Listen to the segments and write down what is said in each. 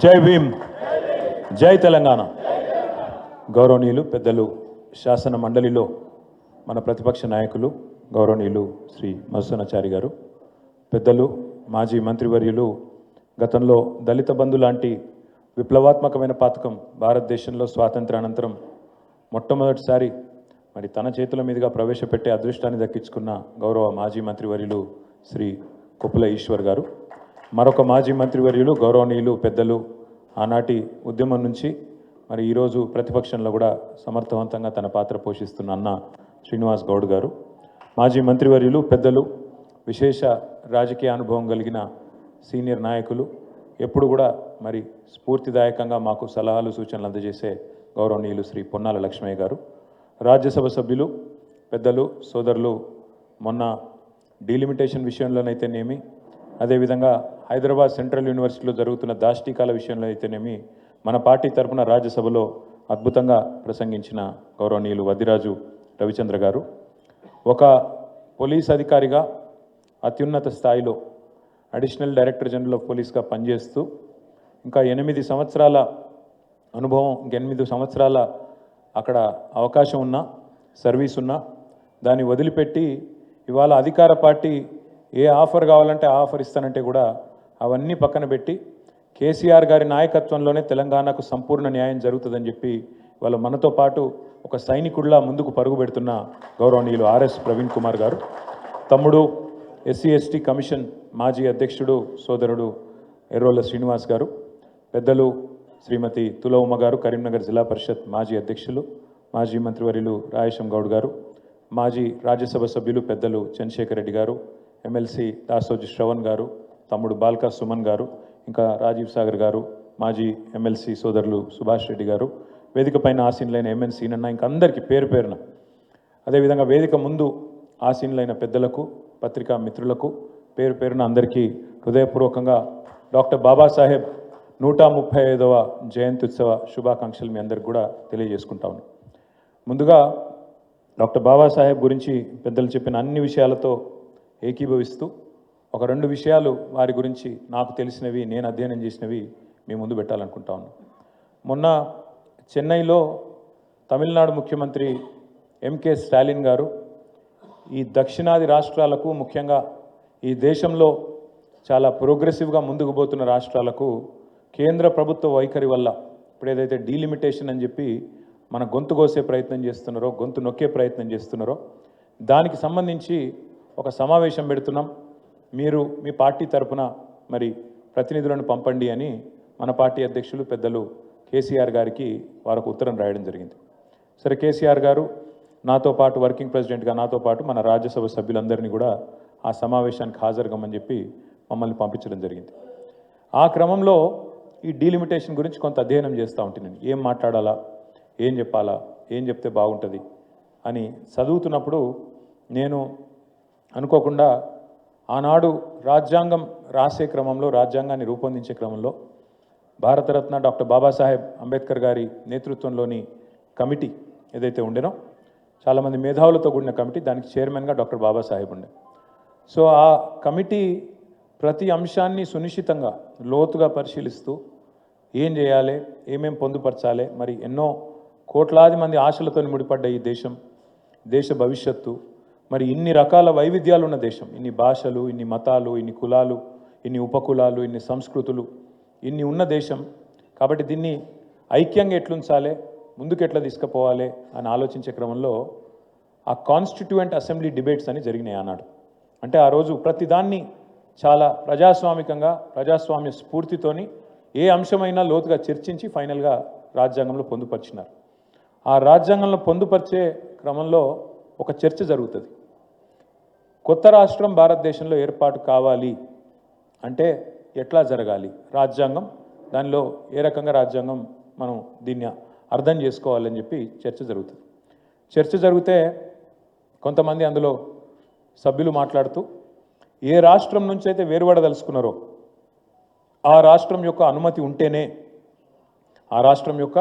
జై భీమ్, జై తెలంగాణ. గౌరవనీయులు పెద్దలు శాసన మండలిలో మన ప్రతిపక్ష నాయకులు గౌరవనీయులు శ్రీ మధుసూదనాచారి గారు, పెద్దలు మాజీ మంత్రివర్యులు, గతంలో దళిత బంధు లాంటి విప్లవాత్మకమైన పథకం భారతదేశంలో స్వాతంత్రానంతరం మొట్టమొదటిసారి మరి తన చేతుల మీదుగా ప్రవేశపెట్టే అదృష్టాన్ని దక్కించుకున్న గౌరవ మాజీ మంత్రివర్యులు శ్రీ కొప్పుల ఈశ్వర్ గారు, మరొక మాజీ మంత్రివర్యులు గౌరవనీయులు పెద్దలు ఆనాటి ఉద్యమం నుంచి మరి ఈరోజు ప్రతిపక్షంలో కూడా సమర్థవంతంగా తన పాత్ర పోషిస్తున్న అన్న శ్రీనివాస్ గౌడ్ గారు, మాజీ మంత్రివర్యులు పెద్దలు విశేష రాజకీయ అనుభవం కలిగిన సీనియర్ నాయకులు, ఎప్పుడు కూడా మరి స్ఫూర్తిదాయకంగా మాకు సలహాలు సూచనలు అందజేసే గౌరవనీయులు శ్రీ పొన్నాల లక్ష్మయ్య గారు, రాజ్యసభ సభ్యులు పెద్దలు సోదరులు, మొన్న డీలిమిటేషన్ విషయంలోనైతేనేమి, అదేవిధంగా హైదరాబాద్ సెంట్రల్ యూనివర్సిటీలో జరుగుతున్న దాష్టీకాల విషయంలో అయితేనేమి మన పార్టీ తరఫున రాజ్యసభలో అద్భుతంగా ప్రసంగించిన గౌరవనీయులు వద్దిరాజు రవిచంద్ర గారు, ఒక పోలీస్ అధికారిగా అత్యున్నత స్థాయిలో అడిషనల్ డైరెక్టర్ జనరల్ ఆఫ్ పోలీస్గా పనిచేస్తూ ఇంకా 8 సంవత్సరాల అనుభవం, 8 సంవత్సరాల అక్కడ అవకాశం ఉన్నా, సర్వీస్ ఉన్నా దాన్ని వదిలిపెట్టి ఇవాళ అధికార పార్టీ ఏ ఆఫర్ కావాలంటే ఆ ఆఫర్ ఇస్తానంటే కూడా అవన్నీ పక్కన పెట్టి కేసీఆర్ గారి నాయకత్వంలోనే తెలంగాణకు సంపూర్ణ న్యాయం జరుగుతుందని చెప్పి వాళ్ళ మనతో పాటు ఒక సైనికుడిలా ముందుకు పరుగు పెడుతున్న గౌరవనీయులు ఆర్ఎస్ ప్రవీణ్ కుమార్ గారు, తమ్ముడు ఎస్సీ ఎస్టీ కమిషన్ మాజీ అధ్యక్షుడు సోదరుడు ఎర్రోల శ్రీనివాస్ గారు, పెద్దలు శ్రీమతి తుల ఉమ గారు, కరీంనగర్ జిల్లా పరిషత్ మాజీ అధ్యక్షులు, మాజీ మంత్రివర్యులు రాయేశం గౌడ్ గారు, మాజీ రాజ్యసభ సభ్యులు పెద్దలు చంద్రశేఖర్ రెడ్డి గారు, ఎమ్మెల్సీ దాసోజి శ్రవణ్ గారు, తమ్ముడు బాల్కా సుమన్ గారు, ఇంకా రాజీవ్ సాగర్ గారు, మాజీ ఎమ్మెల్సీ సోదరులు సుభాష్ రెడ్డి గారు, వేదిక పైన ఆసీనులైన ఎంఎన్సీ నన్న, ఇంకా అందరికీ పేరు పేరున, అదేవిధంగా వేదిక ముందు ఆసీనులైన పెద్దలకు, పత్రికా మిత్రులకు పేరు పేరున అందరికీ హృదయపూర్వకంగా డాక్టర్ బాబాసాహెబ్ 135వ జయంతి ఉత్సవ శుభాకాంక్షలు మీ అందరికి కూడా తెలియజేసుకుంటా ఉన్నాను. ముందుగా డాక్టర్ బాబాసాహెబ్ గురించి పెద్దలు చెప్పిన అన్ని విషయాలతో ఏకీభవిస్తూ ఒక 2 విషయాలు వారి గురించి నాకు తెలిసినవి, నేను అధ్యయనం చేసినవి మీ ముందు పెట్టాలనుకుంటా ఉన్నాను. మొన్న చెన్నైలో తమిళనాడు ముఖ్యమంత్రి ఎంకే స్టాలిన్ గారు ఈ దక్షిణాది రాష్ట్రాలకు, ముఖ్యంగా ఈ దేశంలో చాలా ప్రోగ్రెసివ్గా ముందుకు పోతున్న రాష్ట్రాలకు కేంద్ర ప్రభుత్వ వైఖరి వల్ల ఇప్పుడు ఏదైతే డీలిమిటేషన్ అని చెప్పి మన గొంతు కోసే ప్రయత్నం చేస్తున్నారో, గొంతు నొక్కే ప్రయత్నం చేస్తున్నారో దానికి సంబంధించి ఒక సమావేశం పెడుతున్నాం, మీరు మీ పార్టీ తరఫున మరి ప్రతినిధులను పంపండి అని మన పార్టీ అధ్యక్షులు పెద్దలు కేసీఆర్ గారికి వారికి ఉత్తరం రాయడం జరిగింది. సరే, కేసీఆర్ గారు నాతో పాటు వర్కింగ్ ప్రెసిడెంట్గా నాతో పాటు మన రాజ్యసభ సభ్యులందరినీ కూడా ఆ సమావేశానికి హాజరుగమ్మని చెప్పి మమ్మల్ని పంపించడం జరిగింది. ఆ క్రమంలో ఈ డీలిమిటేషన్ గురించి కొంత అధ్యయనం చేస్తూ ఉంటున్నాను. ఏం మాట్లాడాలా, ఏం చెప్పాలా, ఏం చెప్తే బాగుంటుంది అని చదువుతున్నప్పుడు నేను అనుకోకుండా ఆనాడు రాజ్యాంగం రాసే క్రమంలో, రాజ్యాంగాన్ని రూపొందించే క్రమంలో భారతరత్న డాక్టర్ బాబాసాహెబ్ అంబేద్కర్ గారి నేతృత్వంలోని కమిటీ ఏదైతే ఉండేనో, చాలామంది మేధావులతో కూడిన కమిటీ, దానికి చైర్మన్గా డాక్టర్ బాబాసాహెబ్ ఉండే. సో ఆ కమిటీ ప్రతి అంశాన్ని సునిశ్చితంగా లోతుగా పరిశీలిస్తూ ఏం చేయాలి, ఏమేం పొందుపరచాలి, మరి ఎన్నో కోట్లాది మంది ఆశలతో ముడిపడ్డ ఈ దేశం, దేశ భవిష్యత్తు, మరి ఇన్ని రకాల వైవిధ్యాలు ఉన్న దేశం, ఇన్ని భాషలు, ఇన్ని మతాలు, ఇన్ని కులాలు, ఇన్ని ఉపకులాలు, ఇన్ని సంస్కృతులు, ఇన్ని ఉన్న దేశం కాబట్టి దీన్ని ఐక్యంగా ఎట్లుంచాలి, ముందుకు ఎట్లా తీసుకుపోవాలి అని ఆలోచించే క్రమంలో ఆ కాన్స్టిట్యూయెంట్ అసెంబ్లీ డిబేట్స్ అని జరిగినాయి ఆనాడు. అంటే ఆ రోజు ప్రతిదాన్ని చాలా ప్రజాస్వామికంగా, ప్రజాస్వామ్య స్ఫూర్తితోని ఏ అంశమైనా లోతుగా చర్చించి ఫైనల్గా రాజ్యాంగంలో పొందుపరిచినారు. ఆ రాజ్యాంగంలో పొందుపరిచే క్రమంలో ఒక చర్చ జరుగుతుంది. కొత్త రాష్ట్రం భారతదేశంలో ఏర్పాటు కావాలి అంటే ఎట్లా జరగాలి, రాజ్యాంగం దానిలో ఏ రకంగా రాజ్యాంగం మనం దీన్ని అర్థం చేసుకోవాలని చెప్పి చర్చ జరుగుతుంది. చర్చ జరిగితే కొంతమంది అందులో సభ్యులు మాట్లాడుతూ ఏ రాష్ట్రం నుంచి అయితే వేరుపడదలుచుకున్నారో ఆ రాష్ట్రం యొక్క అనుమతి ఉంటేనే, ఆ రాష్ట్రం యొక్క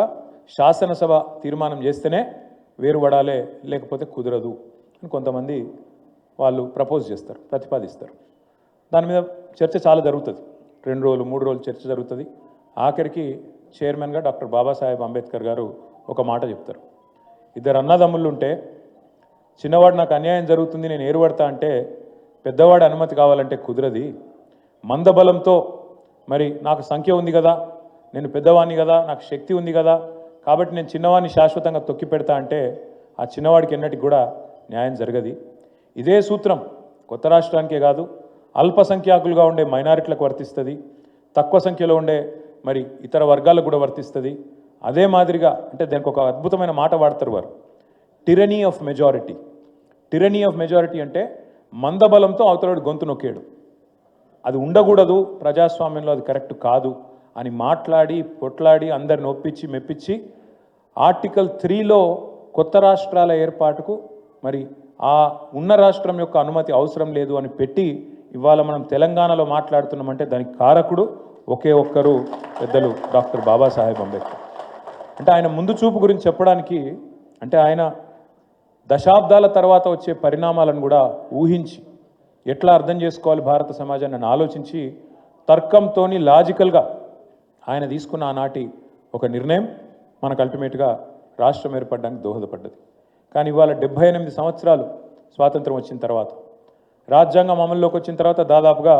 శాసనసభ తీర్మానం చేస్తేనే వేరుపడాలే, లేకపోతే కుదరదు అని కొంతమంది వాళ్ళు ప్రపోజ్ చేస్తారు, ప్రతిపాదిస్తారు. దాని మీద చర్చ చాలా జరుగుతుంది, 2 రోజులు 3 రోజులు చర్చ జరుగుతుంది. ఆఖరికి చైర్మన్గా డాక్టర్ బాబాసాహెబ్ అంబేద్కర్ గారు ఒక మాట చెప్తారు. ఇద్దరు అన్నదమ్ముళ్ళు ఉంటే చిన్నవాడు నాకు అన్యాయం జరుగుతుంది నేను ఏరుపడతా అంటే పెద్దవాడి అనుమతి కావాలంటే కుదరది. మందబలంతో మరి నాకు సంఖ్య ఉంది కదా, నేను పెద్దవాడిని కదా, నాకు శక్తి ఉంది కదా, కాబట్టి నేను చిన్నవాడిని శాశ్వతంగా తొక్కి పెడతా అంటే ఆ చిన్నవాడికి ఎన్నటికి కూడా న్యాయం జరగది. ఇదే సూత్రం కొత్త రాష్ట్రానికే కాదు, అల్పసంఖ్యాకులుగా ఉండే మైనారిటీలకు వర్తిస్తుంది, తక్కువ సంఖ్యలో ఉండే మరి ఇతర వర్గాలకు కూడా వర్తిస్తుంది. అదే మాదిరిగా అంటే దానికి ఒక అద్భుతమైన మాట వాడతారు వారు, టిరనీ ఆఫ్ మెజారిటీ. టిరనీ ఆఫ్ మెజారిటీ అంటే మందబలంతో అవతలవాడి గొంతు నొక్కేడు. అది ఉండకూడదు, ప్రజాస్వామ్యంలో అది కరెక్ట్ కాదు అని మాట్లాడి పొట్లాడి అందరిని ఒప్పించి మెప్పించి ఆర్టికల్ 3లో కొత్త రాష్ట్రాల ఏర్పాటుకు మరి ఆ ఉన్న రాష్ట్రం యొక్క అనుమతి అవసరం లేదు అని పెట్టి ఇవాళ మనం తెలంగాణలో మాట్లాడుతున్నామంటే దానికి కారకుడు ఒకే ఒక్కరు పెద్దలు డాక్టర్ బాబాసాహెబ్ అంబేద్కర్. అంటే ఆయన ముందు చూపు గురించి చెప్పడానికి అంటే ఆయన దశాబ్దాల తర్వాత వచ్చే పరిణామాలను కూడా ఊహించి ఎట్లా అర్థం చేసుకోవాలి భారత సమాజాన్ని ఆలోచించి తర్కంతో లాజికల్గా ఆయన తీసుకున్న ఆనాటి ఒక నిర్ణయం మనకు అల్టిమేట్గా రాష్ట్రం ఏర్పడడానికి దోహదపడ్డది. కానీ ఇవాళ 78 సంవత్సరాలు స్వాతంత్రం వచ్చిన తర్వాత, రాజ్యాంగం అమల్లోకి వచ్చిన తర్వాత దాదాపుగా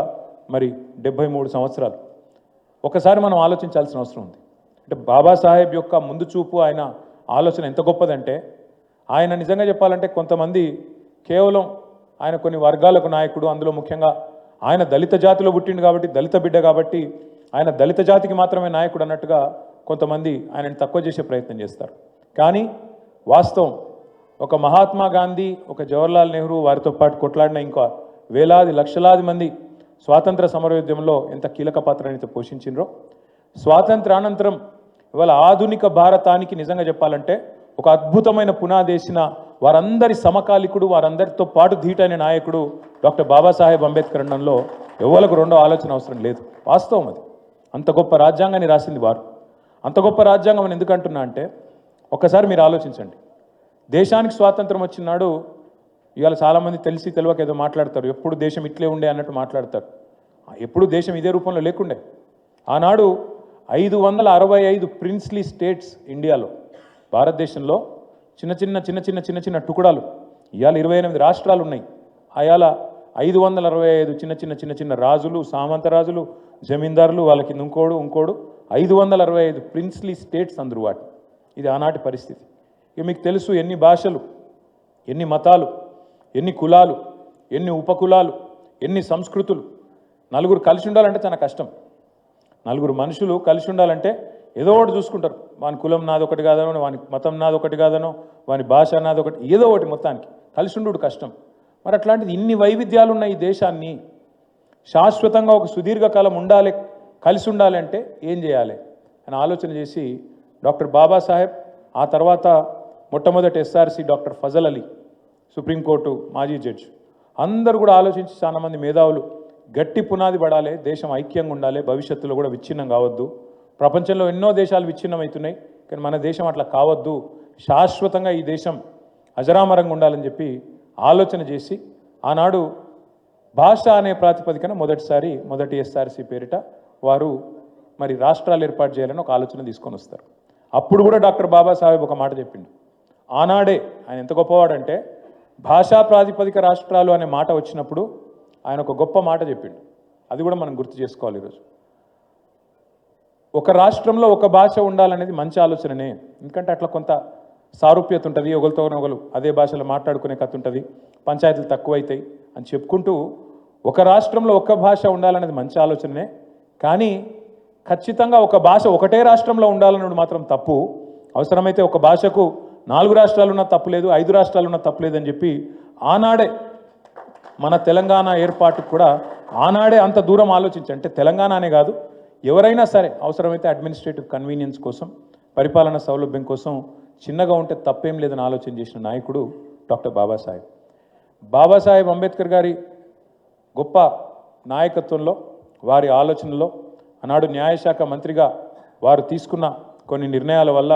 మరి 73 సంవత్సరాలు. ఒకసారి మనం ఆలోచించాల్సిన అవసరం ఉంది. అంటే బాబాసాహెబ్ యొక్క ముందు చూపు, ఆయన ఆలోచన ఎంత గొప్పదంటే ఆయన నిజంగా చెప్పాలంటే కొంతమంది కేవలం ఆయన కొన్ని వర్గాలకు నాయకుడు, అందులో ముఖ్యంగా ఆయన దళిత జాతిలో పుట్టిండు కాబట్టి, దళిత బిడ్డ కాబట్టి ఆయన దళిత జాతికి మాత్రమే నాయకుడు అన్నట్టుగా కొంతమంది ఆయనని తక్కువ చేసే ప్రయత్నం చేస్తారు. కానీ వాస్తవం ఒక మహాత్మా గాంధీ, ఒక జవహర్లాల్ నెహ్రూ, వారితో పాటు కొట్లాడిన ఇంకా వేలాది లక్షలాది మంది స్వాతంత్ర సమరోద్యమంలో ఎంత కీలక పాత్రనైతే పోషించినరో, స్వాతంత్రానంతరం ఇవాళ ఆధునిక భారతానికి నిజంగా చెప్పాలంటే ఒక అద్భుతమైన పునాదేసిన వారందరి సమకాలికుడు, వారందరితో పాటు ధీటైన నాయకుడు డాక్టర్ బాబాసాహెబ్ అంబేద్కర్ అనడంలో ఎవరికి రెండో ఆలోచన అవసరం లేదు. వాస్తవం అది. అంత గొప్ప రాజ్యాంగాన్ని రాసింది వారు. అంత గొప్ప రాజ్యాంగం అని ఎందుకు అంటున్నా అంటే ఒక్కసారి మీరు ఆలోచించండి. దేశానికి స్వాతంత్రం వచ్చినాడు ఇవాళ చాలామంది తెలిసి తెలియక ఏదో మాట్లాడతారు, ఎప్పుడు దేశం ఇట్లే ఉండే అన్నట్టు మాట్లాడతారు. ఎప్పుడు దేశం ఇదే రూపంలో లేకుండే. ఆనాడు 565 ప్రిన్స్లీ స్టేట్స్ ఇండియాలో, భారతదేశంలో చిన్న చిన్న టుకుడాలు. ఇవాళ 28 రాష్ట్రాలు ఉన్నాయి. అయాల 565 చిన్న చిన్న రాజులు, సామంత రాజులు, జమీందారులు, వాళ్ళకి ఇంకోడు 565 ప్రిన్స్లీ స్టేట్స్ అందరు వాటి. ఇది ఆనాటి పరిస్థితి. ఇక మీకు తెలుసు ఎన్ని భాషలు, ఎన్ని మతాలు, ఎన్ని కులాలు, ఎన్ని ఉపకులాలు, ఎన్ని సంస్కృతులు. నలుగురు కలిసి ఉండాలంటే చాలా కష్టం. నలుగురు మనుషులు కలిసి ఉండాలంటే ఏదో ఒకటి చూసుకుంటారు. వాని కులం నాదొకటి కాదనో, వాని మతం నాదొకటి కాదనో, వాని భాష నాదొకటి, ఏదో ఒకటి మొత్తానికి కలిసి ఉండు కష్టం. మరి అట్లాంటిది ఇన్ని వైవిధ్యాలు ఉన్న ఈ దేశాన్ని శాశ్వతంగా ఒక సుదీర్ఘకాలం ఉండాలి, కలిసి ఉండాలి అంటే ఏం చేయాలి అని ఆలోచన చేసి డాక్టర్ బాబాసాహెబ్, ఆ తర్వాత మొట్టమొదటి SRC doctor Fazal Ali, supreme court మాజీ జడ్జి, అందరూ కూడా ఆలోచించి చాలామంది మేధావులు గట్టి పునాది పడాలి, దేశం ఐక్యంగా ఉండాలి, భవిష్యత్తులో కూడా విచ్ఛిన్నం కావద్దు. ప్రపంచంలో ఎన్నో దేశాలు విచ్ఛిన్నమవుతున్నాయి, కానీ మన దేశం అట్లా కావద్దు, శాశ్వతంగా ఈ దేశం అజరామరంగా ఉండాలని చెప్పి ఆలోచన చేసి ఆనాడు భాష అనే ప్రాతిపదికన మొదటి ఎస్ఆర్సి పేరిట వారు మరి రాష్ట్రాలు ఏర్పాటు చేయాలని ఒక ఆలోచన తీసుకొని వస్తారు. అప్పుడు కూడా డాక్టర్ బాబాసాహెబ్ ఒక మాట చెప్పిండు. ఆనాడే ఆయన ఎంత గొప్పవాడంటే భాషా ప్రాతిపదిక రాష్ట్రాలు అనే మాట వచ్చినప్పుడు ఆయన ఒక గొప్ప మాట చెప్పిండు. అది కూడా మనం గుర్తు చేసుకోవాలి ఈరోజు. ఒక రాష్ట్రంలో ఒక భాష ఉండాలనేది మంచి ఆలోచననే, ఎందుకంటే అట్లా కొంత సారూప్యత ఉంటుంది, ఒకరితో ఒకరు అదే భాషలో మాట్లాడుకునే కథ ఉంటుంది, పంచాయతీలు తక్కువైతాయి అని చెప్పుకుంటూ ఒక రాష్ట్రంలో ఒక భాష ఉండాలనేది మంచి ఆలోచననే. కానీ ఖచ్చితంగా ఒక భాష ఒకటే రాష్ట్రంలో ఉండాలన్నది మాత్రం తప్పు. అవసరమైతే ఒక భాషకు 4 రాష్ట్రాలు ఉన్న తప్పులేదు, 5 రాష్ట్రాలు ఉన్న తప్పులేదని చెప్పి ఆనాడే మన తెలంగాణ ఏర్పాటుకు కూడా ఆనాడే అంత దూరం ఆలోచించి, అంటే తెలంగాణ అనే కాదు ఎవరైనా సరే అవసరమైతే అడ్మినిస్ట్రేటివ్ కన్వీనియన్స్ కోసం, పరిపాలన సౌలభ్యం కోసం చిన్నగా ఉంటే తప్పేం లేదని ఆలోచన చేసిన నాయకుడు డాక్టర్ బాబాసాహెబ్. బాబాసాహెబ్ అంబేద్కర్ గారి గొప్ప నాయకత్వంలో, వారి ఆలోచనలో ఆనాడు న్యాయశాఖ మంత్రిగా వారు తీసుకున్న కొన్ని నిర్ణయాల వల్ల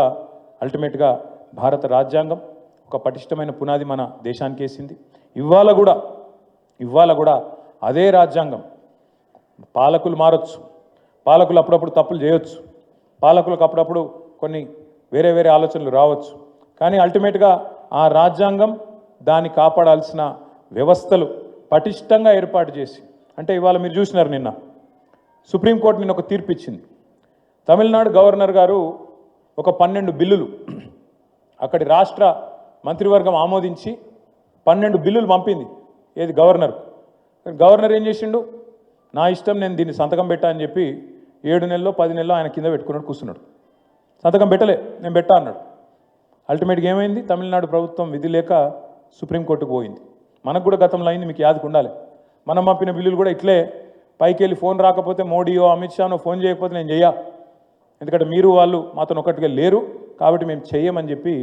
అల్టిమేట్గా భారత రాజ్యాంగం ఒక పటిష్టమైన పునాది మన దేశానికి వేసింది. ఇవాళ కూడా అదే రాజ్యాంగం, పాలకులు మారొచ్చు, పాలకులు అప్పుడప్పుడు తప్పులు చేయొచ్చు, పాలకులకు అప్పుడప్పుడు కొన్ని వేరే వేరే ఆలోచనలు రావచ్చు. కానీ అల్టిమేట్గా ఆ రాజ్యాంగం దాన్ని కాపాడాల్సిన వ్యవస్థలు పటిష్టంగా ఏర్పాటు చేసి, అంటే ఇవాళ మీరు చూసినారు నిన్న సుప్రీంకోర్టు నిన్న ఒక తీర్పు ఇచ్చింది. తమిళనాడు గవర్నర్ గారు ఒక 12 బిల్లులు అక్కడి రాష్ట్ర మంత్రివర్గం ఆమోదించి 12 బిల్లులు పంపింది. ఏది గవర్నర్. గవర్నర్ ఏం చేసిండు, నా ఇష్టం నేను దీన్ని సంతకం పెట్టా అని చెప్పి 7 నెలల్లో 10 నెలల్లో ఆయన కింద పెట్టుకున్నాడు, కూర్చున్నాడు. సంతకం పెట్టలే, నేను పెట్టా అన్నాడు. అల్టిమేట్గా ఏమైంది, తమిళనాడు ప్రభుత్వం విధి లేక సుప్రీంకోర్టుకు పోయింది. మనకు కూడా గతంలో అయింది, మీకు యాదకు ఉండాలి. మనం పంపిన బిల్లులు కూడా ఇట్లే పైకి వెళ్ళి ఫోన్ రాకపోతే మోడీయో అమిత్ షానో ఫోన్ చేయకపోతే నేను చెయ్యా, ఎందుకంటే మీరు వాళ్ళు మాతో ఒకటిగా లేరు కాబట్టి మేము చెయ్యమని చెప్పి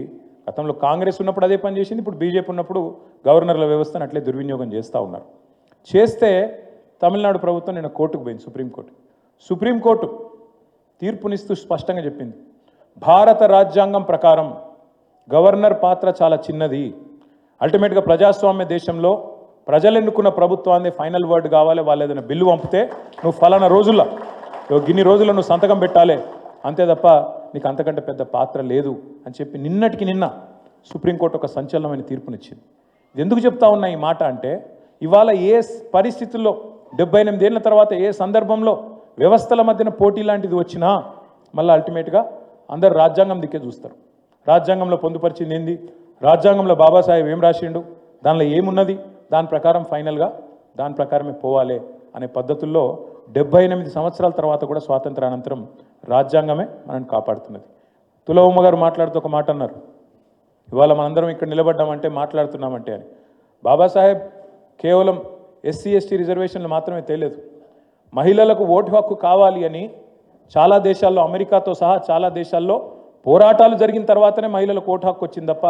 గతంలో కాంగ్రెస్ ఉన్నప్పుడు అదే పని చేసింది. ఇప్పుడు బీజేపీ ఉన్నప్పుడు గవర్నర్ల వ్యవస్థను అట్లే దుర్వినియోగం చేస్తూ ఉన్నారు. చేస్తే తమిళనాడు ప్రభుత్వం నిన్న కోర్టుకు పోయింది, సుప్రీంకోర్టు తీర్పునిస్తూ స్పష్టంగా చెప్పింది, భారత రాజ్యాంగం ప్రకారం గవర్నర్ పాత్ర చాలా చిన్నది. అల్టిమేట్గా ప్రజాస్వామ్య దేశంలో ప్రజలు ఎన్నుకున్న ప్రభుత్వాన్ని ఫైనల్ వర్డ్ కావాలి. వాళ్ళు ఏదైనా బిల్లు పంపితే నువ్వు ఫలానా రోజుల్లో గిన్ని రోజుల్లో నువ్వు సంతకం పెట్టాలి, అంతే తప్ప నీకు అంతకంటే పెద్ద పాత్ర లేదు అని చెప్పి నిన్నటికి నిన్న సుప్రీంకోర్టు ఒక సంచలనమైన తీర్పునిచ్చింది. ఇది ఎందుకు చెప్తా ఉన్నా ఈ మాట అంటే, ఇవాళ ఏ పరిస్థితుల్లో 78 ఏళ్ల తర్వాత ఏ సందర్భంలో వ్యవస్థల మధ్యన పోటీ లాంటిది వచ్చినా మళ్ళీ అల్టిమేట్గా అందరు రాజ్యాంగం దిక్కే చూస్తారు. రాజ్యాంగంలో పొందుపరిచింది ఏంది, రాజ్యాంగంలో బాబాసాహెబ్ ఏం రాసిండు, దానిలో ఏమున్నది, దాని ప్రకారం ఫైనల్గా దాని ప్రకారమే పోవాలి అనే పద్ధతుల్లో 78 సంవత్సరాల తర్వాత కూడా స్వాతంత్రానంతరం రాజ్యాంగమే మనల్ని కాపాడుతున్నది. తులవమ్మ గారు మాట్లాడుతూ ఒక మాట అన్నారు, ఇవాళ మనందరం ఇక్కడ నిలబడ్డామంటే మాట్లాడుతున్నామంటే అని. బాబాసాహెబ్ కేవలం ఎస్సీ ఎస్టీ రిజర్వేషన్లు మాత్రమే తేలేదు, మహిళలకు ఓటు హక్కు కావాలి అని చాలా దేశాల్లో, అమెరికాతో సహా చాలా దేశాల్లో పోరాటాలు జరిగిన తర్వాతనే మహిళలకు ఓటు హక్కు వచ్చింది తప్ప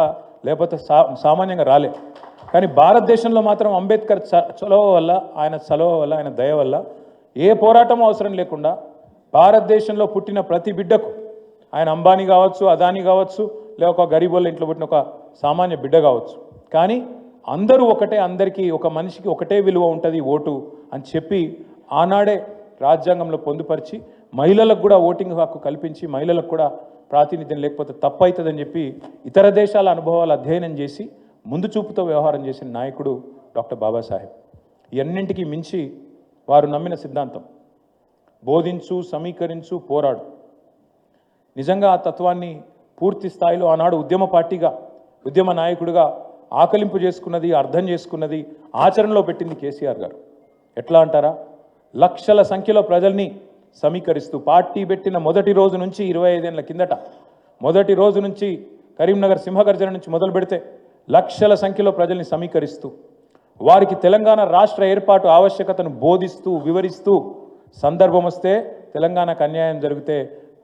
లేకపోతే సామాన్యంగా రాలే. కానీ భారతదేశంలో మాత్రం అంబేద్కర్ చొలవ వల్ల, ఆయన దయ వల్ల ఏ పోరాటం అవసరం లేకుండా భారతదేశంలో పుట్టిన ప్రతి బిడ్డకు, ఆయన అంబానీ కావచ్చు, అదానీ కావచ్చు, లేక ఒక గరీబోళ్ళ ఇంట్లో పుట్టిన ఒక సామాన్య బిడ్డ కావచ్చు, కానీ అందరూ ఒకటే, అందరికీ ఒక మనిషికి ఒకటే విలువ ఉంటుంది ఓటు అని చెప్పి ఆనాడే రాజ్యాంగంలో పొందుపరిచి మహిళలకు కూడా ఓటింగ్ హక్కు కల్పించి మహిళలకు కూడా ప్రాతినిధ్యం లేకపోతే తప్పు అవుతుందని చెప్పి ఇతర దేశాల అనుభవాలు అధ్యయనం చేసి ముందు చూపుతో వ్యవహారం చేసిన నాయకుడు డాక్టర్ బాబాసాహెబ్. ఇవన్నింటికీ మించి వారు నమ్మిన సిద్ధాంతం బోధించు, సమీకరించు, పోరాడు. నిజంగా ఆ తత్వాన్ని పూర్తి స్థాయిలో ఆనాడు ఉద్యమ పార్టీగా, ఉద్యమ నాయకుడిగా ఆకలింపు చేసుకున్నది, అర్థం చేసుకున్నది, ఆచరణలో పెట్టింది కేసీఆర్ గారు. ఎట్లా అంటారా, లక్షల సంఖ్యలో ప్రజల్ని సమీకరిస్తూ పార్టీ పెట్టిన మొదటి రోజు నుంచి 25 ఏళ్ల కిందట మొదటి రోజు నుంచి కరీంనగర్ సింహగర్జన నుంచి మొదలు పెడితే లక్షల సంఖ్యలో ప్రజల్ని సమీకరిస్తూ వారికి తెలంగాణ రాష్ట్ర ఏర్పాటు ఆవశ్యకతను బోధిస్తూ, వివరిస్తూ, సందర్భం వస్తే తెలంగాణకు అన్యాయం జరిగితే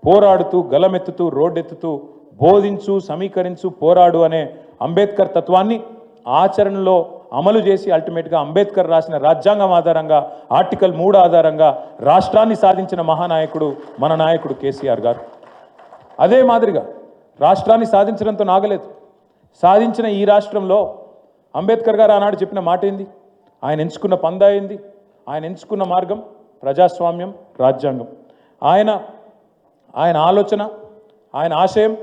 పోరాడుతూ, గలమెత్తుతూ, రోడ్డెత్తుతూ బోధించు, సమీకరించు, పోరాడు అనే అంబేద్కర్ తత్వాన్ని ఆచరణలో అమలు చేసి అల్టిమేట్గా అంబేద్కర్ రాసిన రాజ్యాంగం ఆధారంగా ఆర్టికల్ 3 ఆధారంగా రాష్ట్రాన్ని సాధించిన మహానాయకుడు మన నాయకుడు కేసీఆర్ గారు. అదే మాదిరిగా రాష్ట్రాన్ని సాధించడంతో నాగలేదు, సాధించిన ఈ రాష్ట్రంలో అంబేద్కర్ గారు ఆనాడు చెప్పిన మాట ఏంది, ఆయన ఎంచుకున్న పందా ఏంది, ఆయన ఎంచుకున్న మార్గం ప్రజాస్వామ్యం, రాజ్యాంగం. ఆయన ఆలోచన, ఆయన ఆశయం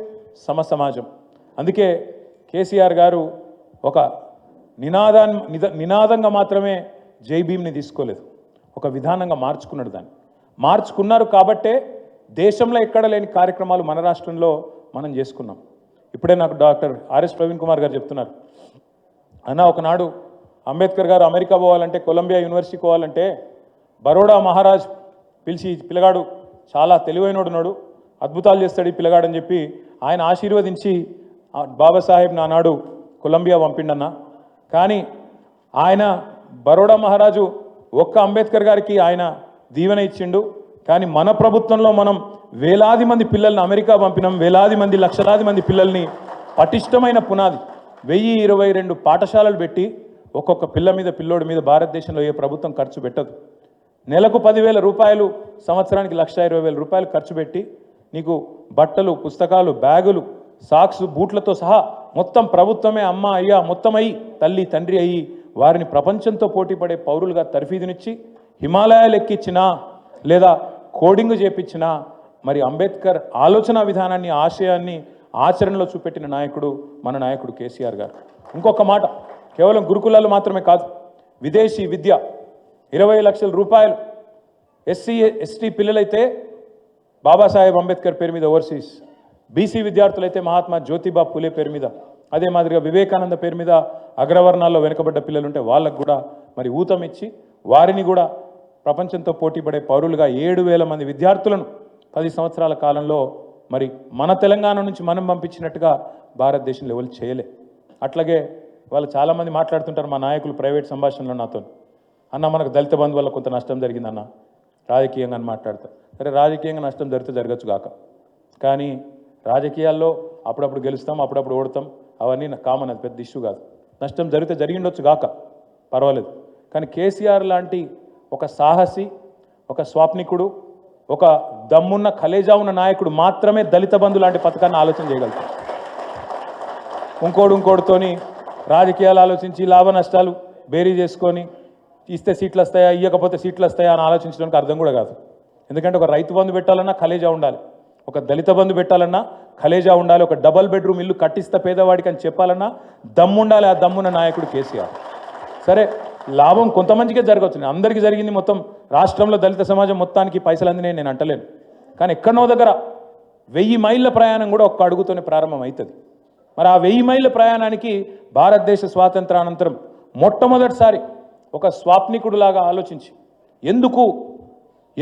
సమసమాజం. అందుకే కేసీఆర్ గారు ఒక నినాదంగా మాత్రమే జై భీమ్ని తీసుకోలేదు, ఒక విధానంగా మార్చుకున్నాడు. దాన్ని మార్చుకున్నారు కాబట్టే దేశంలో ఎక్కడ లేని కార్యక్రమాలు మన రాష్ట్రంలో మనం చేసుకున్నాం. ఇప్పుడే నాకు డాక్టర్ ఆర్ఎస్ ప్రవీణ్ కుమార్ గారు చెప్తున్నారు, అన్న ఒకనాడు అంబేద్కర్ గారు అమెరికా పోవాలంటే, కొలంబియా యూనివర్సిటీకి పోవాలంటే బరోడా మహారాజ్ పిలిచి, పిల్లగాడు చాలా తెలివైనడున్నాడు, అద్భుతాలు చేస్తాడు ఈ పిల్లగాడని చెప్పి ఆయన ఆశీర్వదించి బాబాసాహెబ్ నానాడు కొలంబియా పంపిండన్న. కానీ ఆయన బరోడా మహారాజు ఒక్క అంబేద్కర్ గారికి ఆయన దీవెన ఇచ్చిండు. కానీ మన ప్రభుత్వంలో మనం వేలాది మంది పిల్లల్ని అమెరికా పంపినాం, వేలాది మంది, లక్షలాది మంది పిల్లల్ని పటిష్టమైన పునాది 1022 పాఠశాలలు పెట్టి ఒక్కొక్క పిల్ల మీద, పిల్లోడి మీద భారతదేశంలో ఏ ప్రభుత్వం ఖర్చు పెట్టదు. నెలకు 10,000 రూపాయలు, సంవత్సరానికి 1,20,000 రూపాయలు ఖర్చు పెట్టి నీకు బట్టలు, పుస్తకాలు, బ్యాగులు, సాక్స్, బూట్లతో సహా మొత్తం ప్రభుత్వమే అమ్మ, అయ్యా మొత్తం అయ్యి, తల్లి తండ్రి అయ్యి వారిని ప్రపంచంతో పోటీపడే పౌరులుగా తర్ఫీదునిచ్చి హిమాలయాలు ఎక్కించినా లేదా కోడింగ్ చేపించినా మరి అంబేద్కర్ ఆలోచన విధానాన్ని ఆశయాన్ని ఆచరణలో చూపెట్టిన నాయకుడు మన నాయకుడు కేసీఆర్ గారు. ఇంకొక మాట, కేవలం గురుకులాలు మాత్రమే కాదు, విదేశీ విద్య 20 లక్షల రూపాయలు ఎస్సీ ఎస్టీ పిల్లలైతే బాబాసాహెబ్ అంబేద్కర్ పేరు మీద ఓవర్సీస్, బీసీ విద్యార్థులైతే మహాత్మా జ్యోతిబా పూలే పేరు మీద, అదే మాదిరిగా వివేకానంద పేరు మీద అగ్రవర్ణాల్లో వెనుకబడ్డ పిల్లలుంటే వాళ్ళకు కూడా మరి ఊతం ఇచ్చి వారిని కూడా ప్రపంచంతో పోటీపడే పౌరులుగా 7,000 మంది విద్యార్థులను 10 సంవత్సరాల కాలంలో మరి మన తెలంగాణ నుంచి మనం పంపించినట్టుగా భారతదేశం లెవెల్ చేయలే. అట్లాగే వాళ్ళు చాలామంది మాట్లాడుతుంటారు మా నాయకులు ప్రైవేట్ సంభాషణలో నాతో, అన్న మనకు దళిత బంధు వల్ల కొంత నష్టం జరిగిందన్న రాజకీయంగా అని మాట్లాడతారు. సరే, రాజకీయంగా నష్టం జరిగితే జరగచ్చు కాక, కానీ రాజకీయాల్లో అప్పుడప్పుడు గెలుస్తాం, అప్పుడప్పుడు ఓడతాం, అవన్నీ కామన్, అది పెద్ద ఇష్యూ కాదు. నష్టం జరిగితే జరిగిండొచ్చు కాక పర్వాలేదు, కానీ కేసీఆర్ లాంటి ఒక సాహసి, ఒక స్వాప్నికుడు, ఒక దమ్మున్న కలేజా ఉన్న నాయకుడు మాత్రమే దళిత బంధు లాంటి పథకాన్ని ఆలోచన చేయగలుగుతారు. ఇంకోటితోని రాజకీయాలు ఆలోచించి లాభ నష్టాలు బేరీ చేసుకొని ఇస్తే సీట్లు వస్తాయా, ఇవ్వకపోతే సీట్లు వస్తాయా అని ఆలోచించడానికి అర్థం కూడా కాదు. ఎందుకంటే ఒక రైతు బంధు పెట్టాలన్నా కలేజా ఉండాలి, ఒక దళిత బంధు పెట్టాలన్నా కలేజా ఉండాలి, ఒక డబల్ బెడ్రూమ్ ఇల్లు కట్టిస్తా పేదవాడికి అని చెప్పాలన్నా దమ్ముండాలి. ఆ దమ్మున్న నాయకుడు కేసీఆర్. సరే, లాభం కొంతమందికే జరగవచ్చు, అందరికీ జరిగింది మొత్తం రాష్ట్రంలో దళిత సమాజం మొత్తానికి పైసలు అందినాయి నేను అంటలేను, కానీ ఎక్కడనో దగ్గర 1000 మైళ్ళ ప్రయాణం కూడా ఒక్క అడుగుతోనే ప్రారంభం అవుతుంది. మరి ఆ 1000 మైళ్ళ ప్రయాణానికి భారతదేశ స్వాతంత్రానంతరం మొట్టమొదటిసారి ఒక స్వాప్నికుడులాగా ఆలోచించి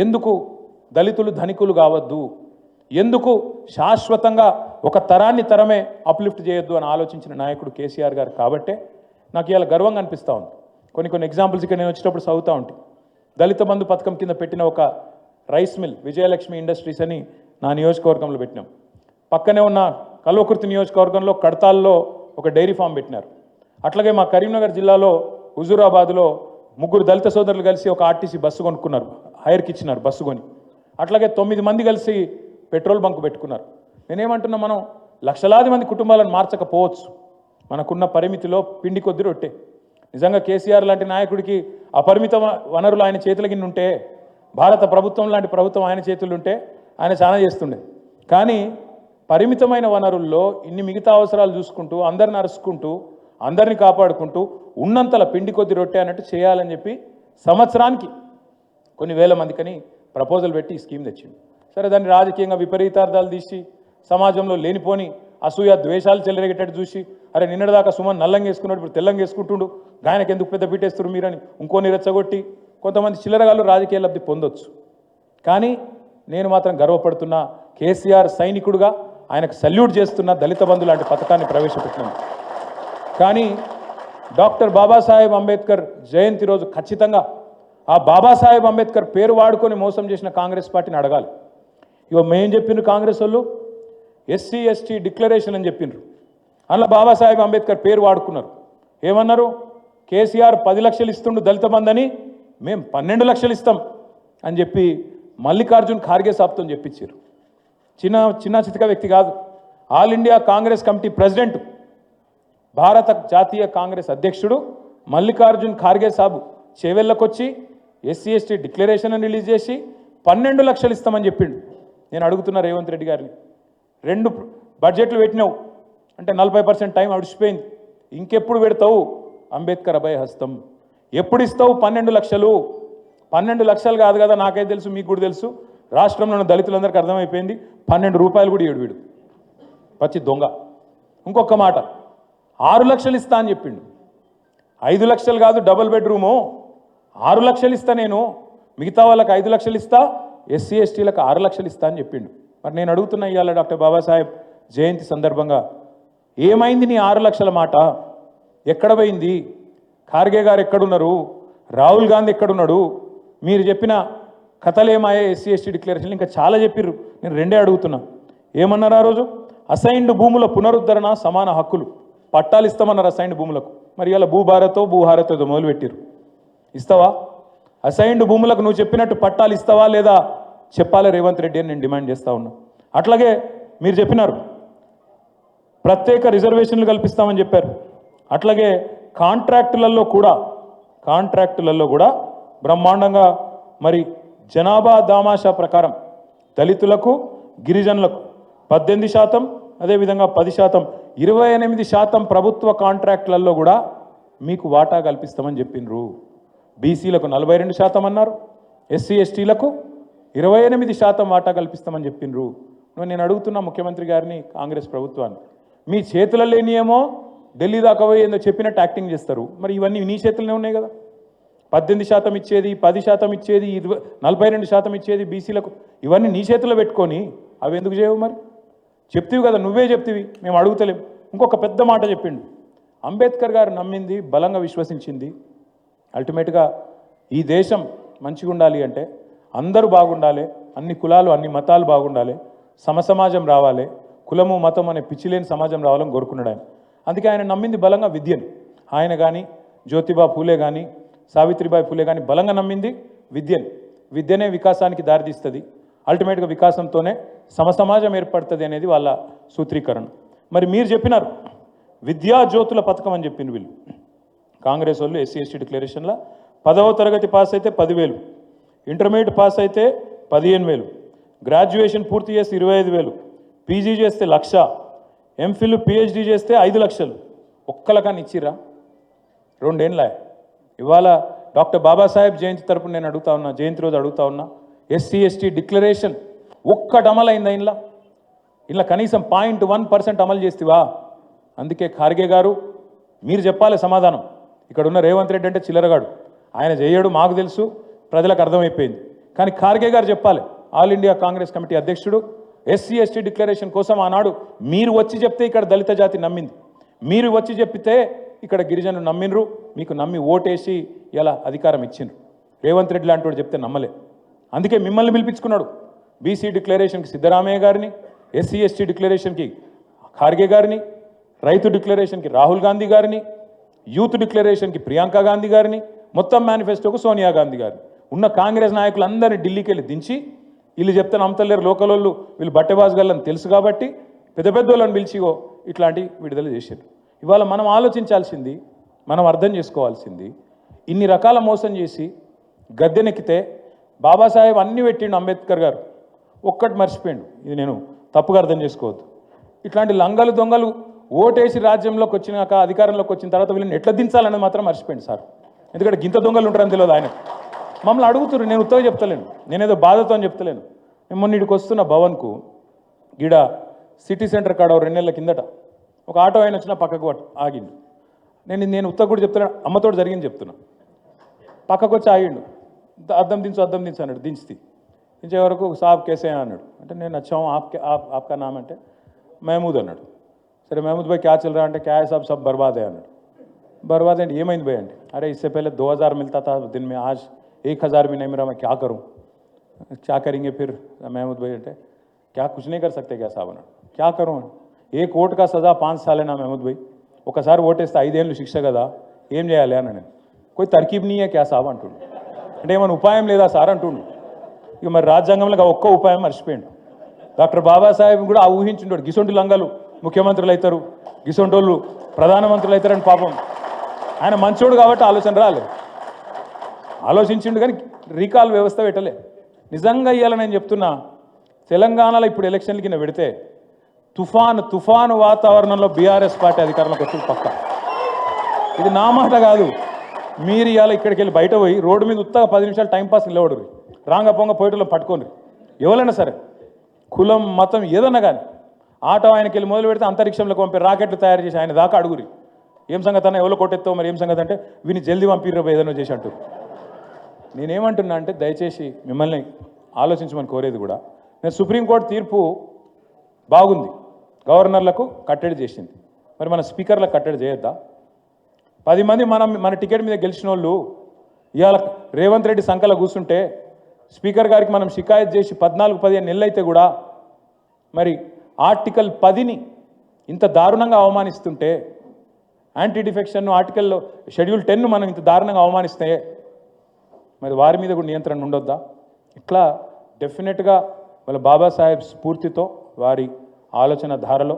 ఎందుకు దళితులు ధనికులు కావద్దు, ఎందుకు శాశ్వతంగా ఒక తరమే అప్లిఫ్ట్ చేయొద్దు అని ఆలోచించిన నాయకుడు కేసీఆర్ గారు. కాబట్టే నాకు ఇవాళ గర్వంగా అనిపిస్తూ ఉంది. కొన్ని ఎగ్జాంపుల్స్ ఇక్కడ నేను వచ్చేటప్పుడు చదువుతూ ఉంటాయి. దళిత బంధు పథకం కింద పెట్టిన ఒక రైస్ మిల్ విజయలక్ష్మి ఇండస్ట్రీస్ అని నా నియోజకవర్గంలో పెట్టినాం. పక్కనే ఉన్న కల్వకుర్తి నియోజకవర్గంలో కడతాల్లో ఒక డైరీ ఫామ్ పెట్టినారు. అట్లాగే మా కరీంనగర్ జిల్లాలో హుజూరాబాద్లో 3 దళిత సోదరులు కలిసి ఒక ఆర్టీసీ బస్సు కొనుక్కున్నారు, హైర్కి ఇచ్చినారు బస్సు కొని. అట్లాగే 9 మంది కలిసి పెట్రోల్ బంక్ పెట్టుకున్నారు. నేనేమంటున్నా, మనం లక్షలాది మంది కుటుంబాలను మార్చకపోవచ్చు, మనకున్న పరిమితిలో పిండి కొద్ది రొట్టె. నిజంగా కేసీఆర్ లాంటి నాయకుడికి అపరిమిత వనరులు ఆయన చేతుల కింద ఉంటే, భారత ప్రభుత్వం లాంటి ప్రభుత్వం ఆయన చేతులు ఉంటే ఆయన చాలా చేస్తుండే. కానీ పరిమితమైన వనరుల్లో ఇన్ని మిగతా అవసరాలు చూసుకుంటూ, అందరిని అరుచుకుంటూ, అందరిని కాపాడుకుంటూ ఉన్నంతల పిండి కొద్ది రొట్టె అన్నట్టు చేయాలని చెప్పి సంవత్సరానికి కొన్ని వేల మందికని ప్రపోజల్ పెట్టి ఈ స్కీమ్ తెచ్చింది. సరే, దాన్ని రాజకీయంగా విపరీతార్థాలు తీసి సమాజంలో లేనిపోని అసూయ ద్వేషాలు చెలరేగేటట్టు చూసి, అరే నిన్నటిదాకా సుమన్ నల్లంగా వేసుకున్నాడు ఇప్పుడు తెల్లంగా వేసుకుంటుండు, ఆయనకు ఎందుకు పెద్ద పీటేస్తారు మీరని ఇంకోని రెచ్చగొట్టి కొంతమంది చిల్లరగాళ్ళు రాజకీయ లబ్ధి పొందొచ్చు. కానీ నేను మాత్రం గర్వపడుతున్న కేసీఆర్ సైనికుడుగా ఆయనకు సల్యూట్ చేస్తున్న దళిత బంధు లాంటి పథకాన్ని ప్రవేశపెట్టినాను. కానీ డాక్టర్ బాబాసాహెబ్ అంబేద్కర్ జయంతి రోజు ఖచ్చితంగా ఆ బాబాసాహెబ్ అంబేద్కర్ పేరు వాడుకొని మోసం చేసిన కాంగ్రెస్ పార్టీని అడగాలి. ఇవో మేం చెప్పిండ్రు, కాంగ్రెస్ వాళ్ళు ఎస్సీ ఎస్టీ డిక్లరేషన్ అని చెప్పిండ్రు, అందులో బాబాసాహెబ్ అంబేద్కర్ పేరు వాడుకున్నారు. ఏమన్నారు, కేసీఆర్ 10 లక్షలు ఇస్తుండు దళిత బంధని, మేము 12 లక్షలు ఇస్తాం అని చెప్పి మల్లికార్జున్ ఖార్గే సాబ్తో చెప్పించారు. చిన్న చితక వ్యక్తి కాదు, ఆల్ ఇండియా కాంగ్రెస్ కమిటీ ప్రెసిడెంట్, భారత జాతీయ కాంగ్రెస్ అధ్యక్షుడు మల్లికార్జున్ ఖార్గే సాబు చేవెళ్ళకొచ్చి ఎస్సీ ఎస్టీ డిక్లరేషన్ రిలీజ్ చేసి 12 లక్షలు ఇస్తామని చెప్పిండు. నేను అడుగుతున్నా రేవంత్ రెడ్డి గారిని, 2 బడ్జెట్లు పెట్టినావు అంటే 40% టైం అడిచిపోయింది, ఇంకెప్పుడు పెడతావు అంబేద్కర్ అభయ హస్తం, ఎప్పుడు ఇస్తావు 12 లక్షలు? 12 లక్షలు కాదు కదా, నాకైతే తెలుసు, మీకు కూడా తెలుసు, రాష్ట్రంలో ఉన్న దళితులందరికీ అర్థమైపోయింది, 12 రూపాయలు కూడా ఏడు వీడు పచ్చి దొంగ. ఇంకొక మాట, 6 లక్షలు ఇస్తా అని చెప్పిండు. 5 లక్షలు కాదు డబుల్ బెడ్రూము, 6 లక్షలు ఇస్తా నేను, మిగతా వాళ్ళకి 5 లక్షలు ఇస్తా, ఎస్సీ ఎస్టీలకు 6 లక్షలు ఇస్తా అని చెప్పిండు. మరి నేను అడుగుతున్నా ఇవాళ డాక్టర్ బాబాసాహెబ్ జయంతి సందర్భంగా, ఏమైంది నీ 6 లక్షల మాట? ఎక్కడ పోయింది? ఖార్గే గారు ఎక్కడున్నారు? రాహుల్ గాంధీ ఎక్కడున్నాడు? మీరు చెప్పిన కథలేమాయే ఎస్సీ ఎస్టీ డిక్లరేషన్ ఇంకా చాలా చెప్పిర్రు. నేను 2 అడుగుతున్నా. ఏమన్నారు ఆ రోజు? అసైన్డ్ భూముల పునరుద్ధరణ, సమాన హక్కులు, పట్టాలు ఇస్తామన్నారు అసైన్డ్ భూములకు. మరి ఇలా భూభారతో భూహారతో మొదలుపెట్టిరు. ఇస్తావా? అసైన్డ్ భూములకు నువ్వు చెప్పినట్టు పట్టాలు ఇస్తావా లేదా చెప్పాలి రేవంత్ రెడ్డి అని నేను డిమాండ్ చేస్తూ ఉన్నా. అట్లాగే మీరు చెప్పినారు ప్రత్యేక రిజర్వేషన్లు కల్పిస్తామని చెప్పారు. అట్లాగే కాంట్రాక్టులలో కూడా బ్రహ్మాండంగా మరి జనాభా దామాషా ప్రకారం దళితులకు గిరిజనులకు 18%, అదేవిధంగా 10%, 28% ప్రభుత్వ కాంట్రాక్టులలో కూడా మీకు వాటా కల్పిస్తామని చెప్పిండ్రు. బీసీలకు 42% అన్నారు, ఎస్సీ ఎస్టీలకు 28% వాటా కల్పిస్తామని చెప్పిండ్రు. నేను అడుగుతున్నా ముఖ్యమంత్రి గారిని, కాంగ్రెస్ ప్రభుత్వాన్ని, మీ చేతుల లేనియేమో ఢిల్లీ దాకా పోయి ఏందో చెప్పినట్టు యాక్టింగ్ చేస్తారు. మరి ఇవన్నీ నీ చేతుల్లోనే ఉన్నాయి కదా. 18% ఇచ్చేది, 10% ఇచ్చేది, 42% ఇచ్చేది బీసీలకు, ఇవన్నీ నీ చేతిలో పెట్టుకొని అవి ఎందుకు చేయవు? మరి చెప్తివి కదా, నువ్వే చెప్తివి, మేము అడుగుతలేం. ఇంకొక పెద్ద మాట చెప్పిండు, అంబేద్కర్ గారు నమ్మింది, బలంగా విశ్వసించింది, అల్టిమేట్గా ఈ దేశం మంచిగా ఉండాలి అంటే అందరూ బాగుండాలి, అన్ని కులాలు అన్ని మతాలు బాగుండాలి, సమసమాజం రావాలి, కులము మతం అనే పిచ్చిలేని సమాజం రావాలని కోరుకున్నాడు ఆయన. అందుకే ఆయన నమ్మింది బలంగా విద్యను. ఆయన కానీ జ్యోతిబా ఫూలే కానీ సావిత్రిబాయి ఫూలే కానీ బలంగా నమ్మింది విద్యను. విద్యనే వికాసానికి దారితీస్తుంది, అల్టిమేట్గా వికాసంతోనే సమసమాజం ఏర్పడుతుంది అనేది వాళ్ళ సూత్రీకరణ. మరి మీరు చెప్పినారు విద్యా జ్యోతుల పథకం అని చెప్పింది వీళ్ళు కాంగ్రెస్ వాళ్ళు. ఎస్సీ ఎస్టీ డిక్లరేషన్లో 10వ తరగతి పాస్ అయితే 10,000, ఇంటర్మీడియట్ పాస్ అయితే 15,000, గ్రాడ్యుయేషన్ పూర్తి చేస్తే 25,000, పీజీ చేస్తే 1,00,000, ఎంఫిల్ పిహెచ్డి చేస్తే 5 లక్షలు. ఒక్కలకని ఇచ్చిరా? 2 ఏళ్ళ. ఇవాళ డాక్టర్ బాబాసాహెబ్ జయంతి తరపున నేను అడుగుతా ఉన్నా, జయంతి రోజు అడుగుతా ఉన్నా, ఎస్సీ ఎస్టీ డిక్లరేషన్ ఒక్కటి అమలైందా? ఇలా కనీసం 0.1% అమలు చేస్తేవా? అందుకే ఖార్గే గారు మీరు చెప్పాలి సమాధానం. ఇక్కడ ఉన్న రేవంత్ రెడ్డి అంటే చిల్లరగాడు, ఆయన చేయడు, మాకు తెలుసు, ప్రజలకు అర్థమైపోయింది. కానీ ఖార్గే గారు చెప్పాలి, ఆల్ ఇండియా కాంగ్రెస్ కమిటీ అధ్యక్షుడు, ఎస్సీ ఎస్టీ డిక్లరేషన్ కోసం ఆనాడు మీరు వచ్చి చెప్తే ఇక్కడ దళిత జాతి నమ్మింది, మీరు వచ్చి చెప్పితే ఇక్కడ గిరిజనులు నమ్మినరు, మీకు నమ్మి ఓటేసి ఇలా అధికారం ఇచ్చిండ్రు. రేవంత్ రెడ్డి లాంటి వాడు చెప్తే నమ్మలే. అందుకే మిమ్మల్ని పిలిపించుకున్నాడు. బీసీ డిక్లరేషన్కి సిద్ధరామయ్య గారిని, ఎస్సీ ఎస్టీ డిక్లరేషన్కి ఖార్గే గారిని, రైతు డిక్లరేషన్కి రాహుల్ గాంధీ గారిని, యూత్ డిక్లరేషన్కి ప్రియాంక గాంధీ గారిని, మొత్తం మేనిఫెస్టోకు సోనియా గాంధీ గారిని, ఉన్న కాంగ్రెస్ నాయకులందరినీ ఢిల్లీకి వెళ్ళి దించి వీళ్ళు చెప్తే నమ్మతలేరు, లోకల్ వాళ్ళు వీళ్ళు బట్టెబాజుగలని తెలుసు కాబట్టి పెద్ద పెద్ద వాళ్ళని పిలిచిగో ఇట్లాంటి విడుదల చేశారు. ఇవాళ మనం ఆలోచించాల్సింది, మనం అర్థం చేసుకోవాల్సింది, ఇన్ని రకాల మోసం చేసి గద్దెనెక్కితే బాబాసాహెబ్ అన్నీ పెట్టిండు అంబేద్కర్ గారు, ఒక్కటి మర్చిపోయిండు. ఇది నేను తప్పుగా అర్థం చేసుకోవద్దు. ఇట్లాంటి లంగలు దొంగలు ఓటేసి రాజ్యంలోకి వచ్చినాక, అధికారంలోకి వచ్చిన తర్వాత వీళ్ళని ఎట్లా దించాలనేది మాత్రం మర్చిపోయింది సార్. ఎందుకంటే గింత దొంగలు ఉంటారని తెలియదు ఆయన. మమ్మల్ని అడుగుతున్నారు, నేను ఉత్తగా చెప్తలేను, నేనేదో బాధతో అని చెప్తలేను. నేను మొన్నటికి వస్తున్న భవన్కు గిడ సిటీ సెంటర్ కాడ 2 నెలల కిందట ఒక ఆటో ఆయన వచ్చిన పక్కకు ఆగిండు. నేను ఉత్తగా కూడా చెప్తున్నాను, అమ్మతోటి జరిగింది చెప్తున్నా. పక్కకు వచ్చి ఆగిండు, అద్దం దించు అన్నాడు. దించే వరకు సాబ్ కేసే అన్నాడు. అంటే నేను వచ్చాము ఆప్కా నామ్ అంటే మహమూద్ అన్నాడు. సరే మహమూద్ భాయ్ క్యా చల్ రా అంటే క్యా సాబ్ సబ్ బర్బాదే అన్నాడు. బర్బాద్ అంటే ఏమైంది భయ్ అంటే, అరే ఇస్సే పहले 2000 मिलता था दिन में, आज 1000 भी नहीं मिला, मैं क्या करूँ, क्या करेंगे फिर महमूद भाई అంటే क्या कुछ नहीं कर सकते क्या साहब అన్నాడు. क्या करूँ, एक ఓట్ का सजा 5 सालेనా महमूद भाई, ఒకసారి ఓటేస్తే 5 ఏళ్ళు శిక్ష కదా, ఏం చేయాలి అన్నాడు. कोई तरकीब नहीं है क्या साहब అంటుండు. అంటే ఏమైనా ఉపాయం లేదా సార్ అంటుండు. ఇక మరి రాజ్యాంగంలో ఒక్క ఉపాయం మర్చిపోయిండు. డాక్టర్ బాబాసాహెబ్ కూడా ఆ ఊహించుంటాడు, గిసొంటి లంగలు ముఖ్యమంత్రులు అవుతారు, గిసొంటోళ్ళు ప్రధానమంత్రులు అవుతారని. పాపం ఆయన మంచోడు కాబట్టి ఆలోచన రాలేదు, ఆలోచించిండు కానీ రీకాల్ వ్యవస్థ పెట్టలే. నిజంగా ఇవ్వాలి నేను చెప్తున్నా, తెలంగాణలో ఇప్పుడు ఎలక్షన్ల కింద పెడితే తుఫాను వాతావరణంలో బీఆర్ఎస్ పార్టీ అధికారంలోకి వస్తుంది పక్క. ఇది నా మాట కాదు. మీరు ఇవాళ ఇక్కడికి వెళ్ళి బయట పోయి రోడ్డు మీద ఉత్తగా 10 నిమిషాలు టైంపాస్ నిలబడు, రాంగ పొంగ పోయిటలో పట్టుకోండి, ఎవరైనా సరే కులం మతం ఏదన్నా కానీ, ఆటో ఆయనకి వెళ్ళి మొదలు పెడితే అంతరిక్షంలోకి పంపి రాకెట్లు తయారు చేసి ఆయన దాకా అడుగురి, ఏం సంగతి అన్న, ఎవరో కొట్టెత్తావు మరి ఏం సంగతి అంటే వీని జల్దీ పంపిర్రు ఏదైనా చేసి అంటూ. నేనేమంటున్నా అంటే దయచేసి మిమ్మల్ని ఆలోచించమని కోరేది కూడా, నేను సుప్రీంకోర్టు తీర్పు బాగుంది, గవర్నర్లకు కట్టడి చేసింది, మరి మన స్పీకర్లకు కట్టడి చేయొద్దా? 10 మంది మన టికెట్ మీద గెలిచిన వాళ్ళు ఇవాళ రేవంత్ రెడ్డి సంకల కూర్చుంటే స్పీకర్ గారికి మనం షికాయత్ చేసి 14-15 నెలలు అయితే కూడా మరి ఆర్టికల్ 10ని ఇంత దారుణంగా అవమానిస్తుంటే, యాంటీ డిఫెక్షన్ ఆర్టికల్లో షెడ్యూల్ 10ను మనం ఇంత దారుణంగా అవమానిస్తే మరి వారి మీద కూడా నియంత్రణ ఉండొద్దా? ఇట్లా డెఫినెట్గా వాళ్ళ బాబాసాహెబ్ స్ఫూర్తితో వారి ఆలోచన ధారలో.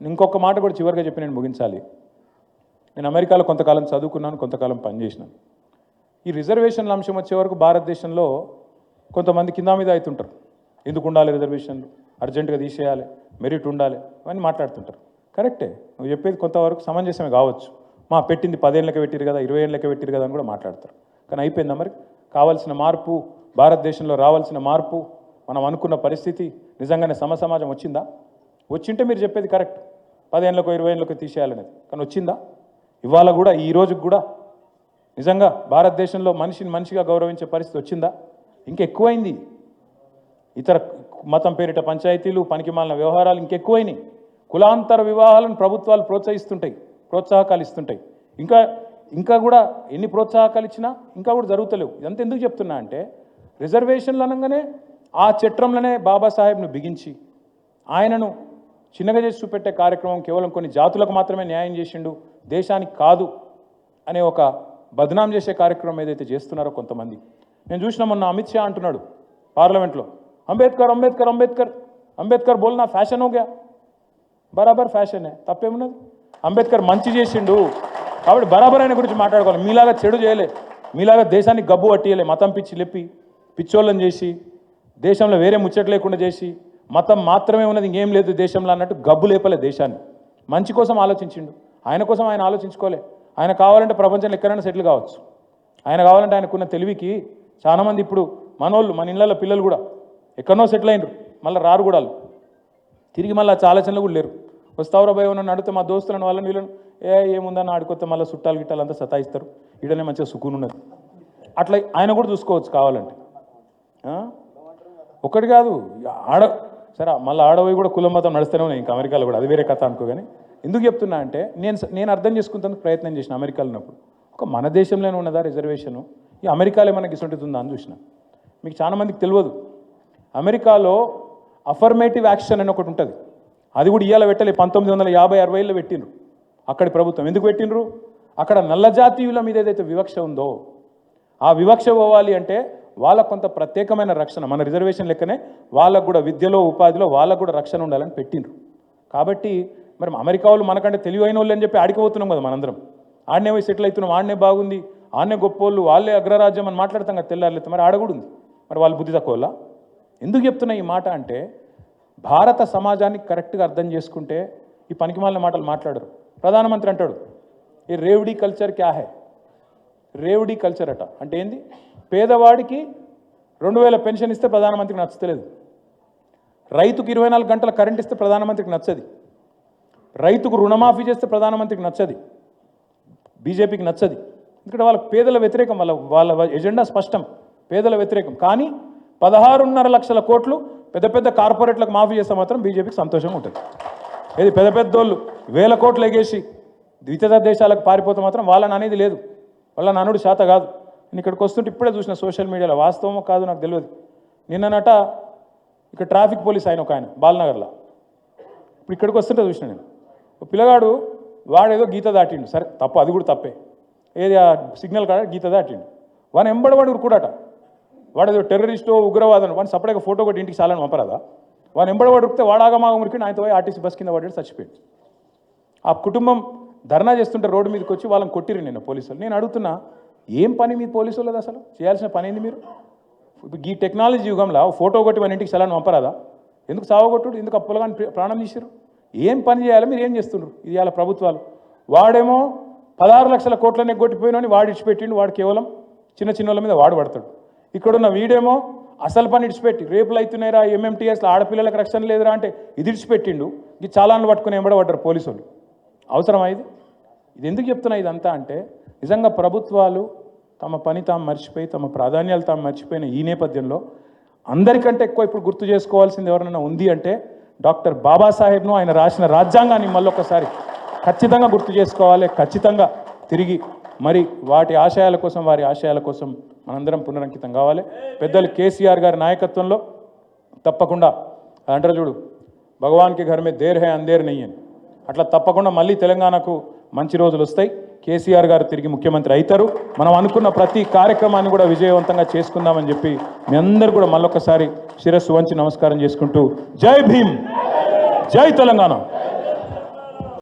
ఇంకొక మాట కూడా చివరిగా చెప్పి నేను ముగించాలి. నేను అమెరికాలో కొంతకాలం చదువుకున్నాను, కొంతకాలం పనిచేసినాను. ఈ రిజర్వేషన్ల అంశం వచ్చే వరకు భారతదేశంలో కొంతమంది కింద మీద అవుతుంటారు. ఎందుకు ఉండాలి రిజర్వేషన్లు, అర్జెంటుగా తీసేయాలి, మెరిట్ ఉండాలి, అవన్నీ మాట్లాడుతుంటారు. కరెక్టే, నువ్వు చెప్పేది కొంతవరకు సమంజసమే కావచ్చు. పెట్టింది 10 ఏళ్ళకి పెట్టిరు కదా, 20 ఏళ్ళకి పెట్టిరు కదా అని కూడా మాట్లాడతారు. కానీ అయిపోయిందా మరి? కావాల్సిన మార్పు, భారతదేశంలో రావాల్సిన మార్పు, మనం అనుకున్న పరిస్థితి నిజంగానే సమాజం వచ్చిందా? వచ్చింటే మీరు చెప్పేది కరెక్ట్, 10 ఏళ్ళకో 20 ఏళ్ళకో తీసేయాలనేది. కానీ వచ్చిందా? ఇవాళ కూడా ఈ రోజుకి కూడా నిజంగా భారతదేశంలో మనిషిని మనిషిగా గౌరవించే పరిస్థితి వచ్చిందా? ఇంకెక్కువైంది. ఇతర మతం పేరిట పంచాయతీలు, పనికిమాలిన వ్యవహారాలు ఇంకెక్కువైనాయి. కులాంతర వివాహాలను ప్రభుత్వాలు ప్రోత్సహిస్తుంటాయి, ప్రోత్సాహకాలు ఇస్తుంటాయి. ఇంకా కూడా ఎన్ని ప్రోత్సాహకాలు ఇచ్చినా ఇంకా కూడా జరుగుతలేవు. ఇదంతా ఎందుకు చెప్తున్నా అంటే, రిజర్వేషన్లు అనగానే ఆ చట్రంలోనే బాబాసాహెబ్ను బిగించి ఆయనను చిన్నగా చేసి చూపెట్టే కార్యక్రమం కేవలం కొన్ని జాతులకు మాత్రమే న్యాయం చేసిండు, దేశానికి కాదు అనే ఒక బదనాం చేసే కార్యక్రమం ఏదైతే చేస్తున్నారో కొంతమంది. నేను చూసిన మొన్న అమిత్ షా అంటున్నాడు పార్లమెంట్లో, అంబేద్కర్ అంబేద్కర్ అంబేద్కర్ అంబేద్కర్ బోల్నా ఫ్యాషన్ హోగా. బరాబర్ ఫ్యాషనే, తప్పేమున్నది? అంబేద్కర్ మంచి చేసిండు కాబట్టి బరాబర్ ఆయన గురించి మాట్లాడుకోవాలి. మీలాగా చెడు చేయలే, మీలాగా దేశానికి గబ్బు పట్టియలే, మతం పిచ్చి లేపి పిచ్చోళ్ళని చేసి దేశంలో వేరే ముచ్చట లేకుండా చేసి మతం మాత్రమే ఉన్నది ఇంకేం లేదు దేశంలో అన్నట్టు గబ్బు లేపలే దేశాన్ని. మంచి కోసం ఆలోచించిండు, ఆయన కోసం ఆయన ఆలోచించుకోలే. ఆయన కావాలంటే ప్రపంచంలో ఎక్కడైనా సెటిల్ కావచ్చు. ఆయన కావాలంటే ఆయనకున్న తెలివికి చాలామంది ఇప్పుడు మనోళ్ళు, మన ఇళ్ళల్లో పిల్లలు కూడా ఎక్కడనో సెటిల్ అయినరు, మళ్ళీ రారు కూడా తిరిగి మళ్ళీ ఆలోచనలు కూడా లేరు. వస్తావురా భయ నన్ను అడిగితే మా దోస్తులను వాళ్ళని వీళ్ళని ఏముందని ఆడుకొస్తే మళ్ళీ చుట్టాలు గిట్టాలు అంతా సతాయిస్తారు, ఈడనే మంచిగా సుకూన్ ఉన్నది. అట్లా ఆయన కూడా చూసుకోవచ్చు కావాలంటే. ఒకటి కాదు సరే మళ్ళీ ఆడవి కూడా కులం మతం నడుస్తూనే ఉన్నాయి ఇంకా అమెరికాలో కూడా, అది వేరే కథ అనుకో. కానీ ఎందుకు చెప్తున్నా అంటే నేను అర్థం చేసుకుంటానికి ప్రయత్నం చేసిన అమెరికాలో ఉన్నప్పుడు. ఒక మన దేశంలోనే ఉన్నదా రిజర్వేషను, ఈ అమెరికాలో మనకి ఇసుంటుంది ఉందా అని చూసిన. మీకు చాలామందికి తెలియదు, అమెరికాలో అఫర్మేటివ్ యాక్షన్ అని ఒకటి ఉంటుంది. అది కూడా ఇవాళ పెట్టలే, 1950-60లో పెట్టిండ్రు అక్కడి ప్రభుత్వం. ఎందుకు పెట్టిండ్రు? అక్కడ నల్ల జాతీయుల మీద ఏదైతే వివక్ష ఉందో ఆ వివక్ష పోవాలి అంటే వాళ్ళకు కొంత ప్రత్యేకమైన రక్షణ, మన రిజర్వేషన్ లెక్కనే వాళ్ళకు కూడా విద్యలో ఉపాధిలో వాళ్ళకు కూడా రక్షణ ఉండాలని పెట్టిండ్రు. కాబట్టి మరి అమెరికా వాళ్ళు మనకంటే తెలివైన వాళ్ళు అని చెప్పి ఆడిపోతున్నాం కదా మనందరం. ఆడనే పోయి సెటిల్ అవుతున్నాం, ఆడనే బాగుంది, ఆడనే గొప్ప వాళ్ళు, వాళ్ళే అగ్రరాజ్యం అని మాట్లాడతాం కదా తెల్లారులైతే. మరి ఆడకూడదు, మరి వాళ్ళు బుద్ధి తక్కువ. ఎందుకు చెప్తున్నా ఈ మాట అంటే, భారత సమాజాన్ని కరెక్ట్గా అర్థం చేసుకుంటే ఈ పనికిమాలిన మాటలు మాట్లాడరు. ప్రధానమంత్రి అంటాడు, ఈ రేవడీ కల్చర్ క్యా హై, రేవడీ కల్చర్ అట అంటే ఏంది? పేదవాడికి 2000 పెన్షన్ ఇస్తే ప్రధానమంత్రికి నచ్చలేదు, రైతుకు 24 గంటల కరెంట్ ఇస్తే ప్రధానమంత్రికి నచ్చది, రైతుకు రుణమాఫీ చేస్తే ప్రధానమంత్రికి నచ్చది, బీజేపీకి నచ్చది. ఎందుకంటే వాళ్ళకి పేదల వ్యతిరేకం, వాళ్ళ ఎజెండా స్పష్టం, పేదల వ్యతిరేకం. కానీ 16.5 లక్షల కోట్లు పెద్ద పెద్ద కార్పొరేట్లకు మాఫీ చేస్తే మాత్రం బీజేపీకి సంతోషంగా ఉంటుంది. ఏది పెద్ద పెద్దోళ్ళు 1000 కోట్లు ఎగేసి ఇతర దేశాలకు పారిపోతే మాత్రం వాళ్ళని అనేది లేదు, వాళ్ళని అనుడు శాత కాదు. నేను ఇక్కడికి వస్తుంటే ఇప్పుడే చూసిన సోషల్ మీడియాలో, వాస్తవమో కాదు నాకు తెలియదు. నిన్ననట ఇక్కడ ట్రాఫిక్ పోలీస్ ఆయన ఒక ఆయన బాలనగర్లో, ఇప్పుడు ఇక్కడికి వస్తుంటే చూసిన నేను, ఒక పిల్లగాడు వాడేదో గీత దాటిండు, సరే తప్పు, అది కూడా తప్పే, ఏది ఆ సిగ్నల్ కాడ గీత దాటిండు, వాడు ఎంబడవాడు ఉరుకుడట, వాడేదో టెర్రరిస్టో ఉగ్రవాదం, వాడిని సపరేట్గా ఫోటో కొట్టి ఇంటికి చాలని పంపరాదా? వాడు ఎంబడవాడు ఉరికితే వాడాగమాగం ఉరికి ఆయనతో పోయి ఆర్టీసీ బస్ కింద పడ్డాడు, చచ్చిపోయాడు. ఆ కుటుంబం ధర్నా చేస్తుంటే రోడ్డు మీదకి వచ్చి వాళ్ళని కొట్టిరు నిన్న పోలీసులు. నేను అడుగుతున్నా, ఏం పని మీ పోలీసు వాళ్ళది అసలు? చేయాల్సిన పని ఏంది మీరు? ఈ టెక్నాలజీ యుగంలో ఫోటో కొట్టి మన ఇంటికి చలాన్ని పంపరాదా? ఎందుకు సావగొట్టుడు, ఎందుకు అప్పులుగా ప్రాణం తీసారు? ఏం పని చేయాలి, మీరు ఏం చేస్తున్నారు? ఇది ఇవాళ ప్రభుత్వాలు. వాడేమో 16 లక్షల కోట్లనే కొట్టిపోయినని వాడు ఇడిచిపెట్టిండు, వాడు కేవలం చిన్న చిన్న వాళ్ళ మీద వాడు పడతాడు. ఇక్కడున్న వీడేమో అసలు పని ఇడిచిపెట్టి, రేపులు అవుతున్నాయిరా, ఎంఎంటీఎస్లో ఆడపిల్లలకు రక్షణ లేదురా అంటే ఇది ఇడిచిపెట్టిండు, ఈ చాలాన్లు పట్టుకుని ఎంబడబడ్డారు పోలీసు వాళ్ళు. అవసరమా ఇది? ఇది ఎందుకు చెప్తున్నా ఇదంతా అంటే, నిజంగా ప్రభుత్వాలు తమ పని తాము మర్చిపోయి, తమ ప్రాధాన్యాలు తాము మర్చిపోయిన ఈ నేపథ్యంలో అందరికంటే ఎక్కువ ఇప్పుడు గుర్తు చేసుకోవాల్సింది ఎవరైనా ఉంది అంటే డాక్టర్ బాబాసాహెబ్ను, ఆయన రాసిన రాజ్యాంగాన్ని మళ్ళొకసారి ఖచ్చితంగా గుర్తు చేసుకోవాలి. ఖచ్చితంగా తిరిగి మరి వాటి ఆశయాల కోసం, వారి ఆశయాల కోసం మనందరం పునరంకితం కావాలి. పెద్దలు కేసీఆర్ గారి నాయకత్వంలో తప్పకుండా అంటారు చూడు, భగవాన్కి ఘర్ మే దేర్ హై అందేర్ నహీ అని, అట్లా తప్పకుండా మళ్ళీ తెలంగాణకు మంచి రోజులు వస్తాయి. కేసీఆర్ గారు తిరిగి ముఖ్యమంత్రి అవుతారు. మనం అనుకున్న ప్రతి కార్యక్రమాన్ని కూడా విజయవంతంగా చేసుకుందామని చెప్పి మీ అందరూ కూడా మళ్ళొకసారి శిరస్సు వంచి నమస్కారం చేసుకుంటూ, జై భీమ్, జై తెలంగాణ.